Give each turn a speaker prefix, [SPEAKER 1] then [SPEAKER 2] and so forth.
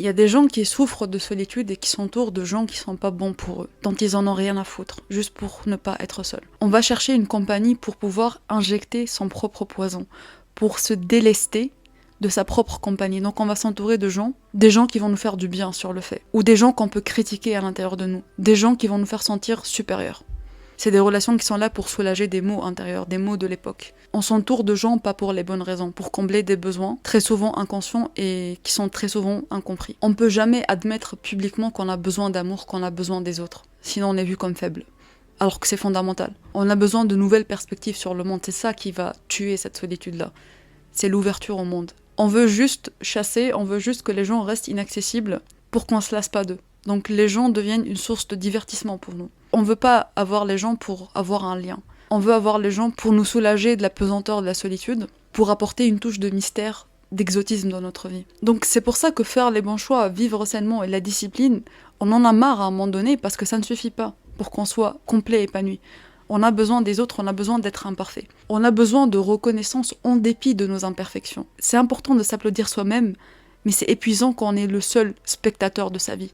[SPEAKER 1] Il y a des gens qui souffrent de solitude et qui s'entourent de gens qui sont pas bons pour eux, dont ils en ont rien à foutre, juste pour ne pas être seuls. On va chercher une compagnie pour pouvoir injecter son propre poison, pour se délester de sa propre compagnie. Donc on va s'entourer de gens, des gens qui vont nous faire du bien sur le fait, ou des gens qu'on peut critiquer à l'intérieur de nous, des gens qui vont nous faire sentir supérieurs. C'est des relations qui sont là pour soulager des maux intérieurs, des maux de l'époque. On s'entoure de gens pas pour les bonnes raisons, pour combler des besoins très souvent inconscients et qui sont très souvent incompris. On peut jamais admettre publiquement qu'on a besoin d'amour, qu'on a besoin des autres, sinon on est vu comme faible. Alors que c'est fondamental. On a besoin de nouvelles perspectives sur le monde, c'est ça qui va tuer cette solitude-là. C'est l'ouverture au monde. On veut juste chasser, on veut juste que les gens restent inaccessibles pour qu'on se lasse pas d'eux. Donc les gens deviennent une source de divertissement pour nous. On veut pas avoir les gens pour avoir un lien. On veut avoir les gens pour nous soulager de la pesanteur de la solitude, pour apporter une touche de mystère, d'exotisme dans notre vie. Donc c'est pour ça que faire les bons choix, vivre sainement et la discipline, on en a marre à un moment donné parce que ça ne suffit pas pour qu'on soit complet et épanoui. On a besoin des autres, on a besoin d'être imparfait. On a besoin de reconnaissance en dépit de nos imperfections. C'est important de s'applaudir soi-même, mais c'est épuisant quand on est le seul spectateur de sa vie.